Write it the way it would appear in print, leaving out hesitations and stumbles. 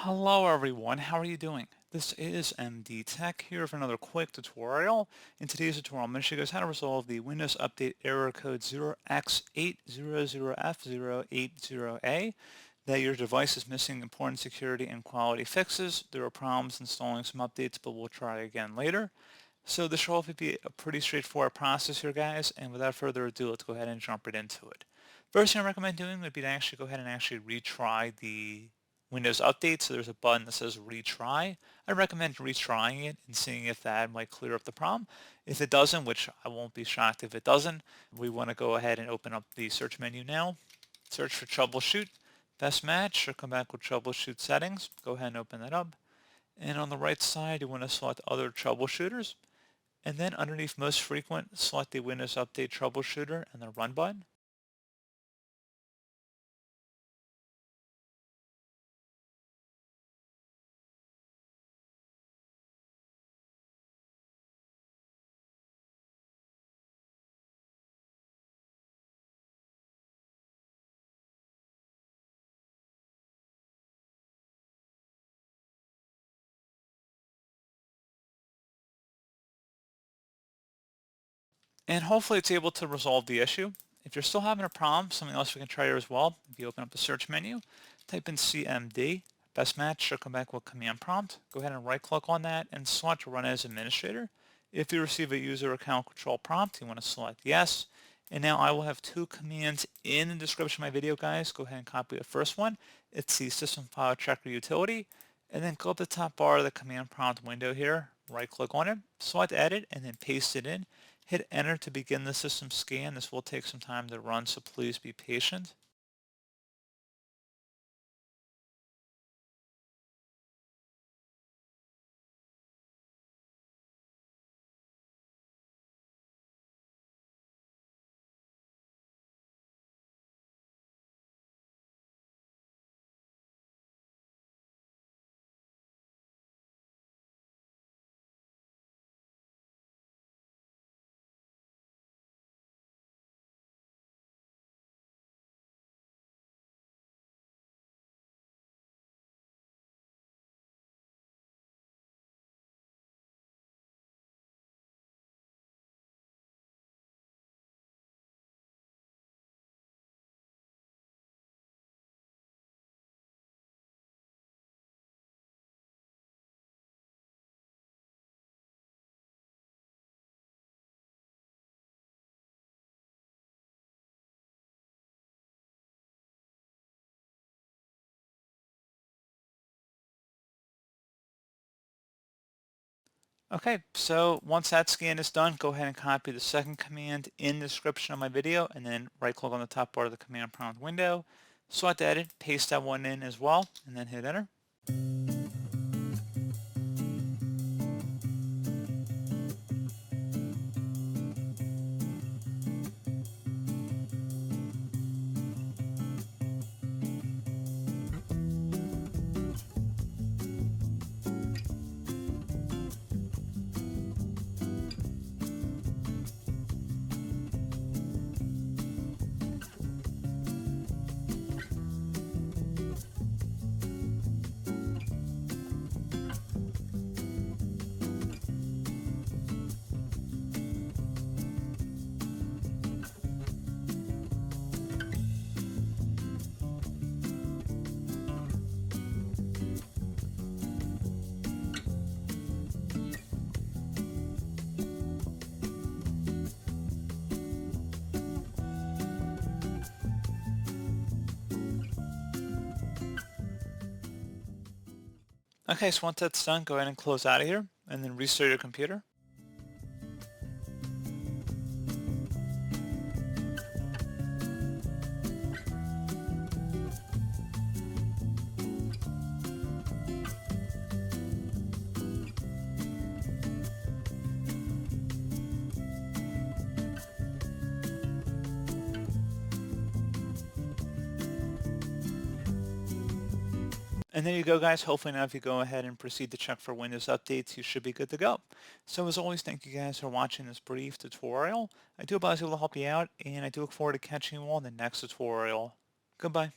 Hello everyone, how are you doing? This is MD Tech here for another quick tutorial. In today's tutorial, I'm going to show you guys how to resolve the Windows Update error code 0x800f080a that your device is missing important security and quality fixes. There are problems installing some updates, but we'll try again later. So this should hopefully be a pretty straightforward process here, guys, and without further ado, let's go ahead and jump right into it. First thing I recommend doing would be to actually go ahead and retry the Windows Update. So there's a button that says retry. I recommend retrying it and seeing if that might clear up the problem. If it doesn't, which I won't be shocked if it doesn't, we want to go ahead and open up the search menu now. Search for troubleshoot. Best match, or come back with troubleshoot settings. Go ahead and open that up. And on the right side, you want to select other troubleshooters. And then underneath most frequent, select the Windows Update troubleshooter and the run button. And hopefully it's able to resolve the issue. If you're still having a problem, something else we can try here as well. If you open up the search menu, type in CMD, best match, should come back with command prompt. Go ahead and right click on that and select run as administrator. If you receive a user account control prompt, you want to select yes. And now I will have two commands in the description of my video, guys. Go ahead and copy the first one. It's the system file checker utility. And then go up the top bar of the command prompt window here, right click on it, select edit, and then paste it in. Hit enter to begin the system scan. This will take some time to run, so please be patient. Okay, so once that scan is done, go ahead and copy the second command in the description of my video, and then right click on the top bar of the command prompt window, select edit, paste that one in as well, and then hit enter. Okay, so once that's done, go ahead and close out of here, and then restart your computer. And there you go, guys. Hopefully now if you go ahead and proceed to check for Windows updates, you should be good to go. So as always, thank you guys for watching this brief tutorial. I do hope I was able to help you out, and I do look forward to catching you all in the next tutorial. Goodbye.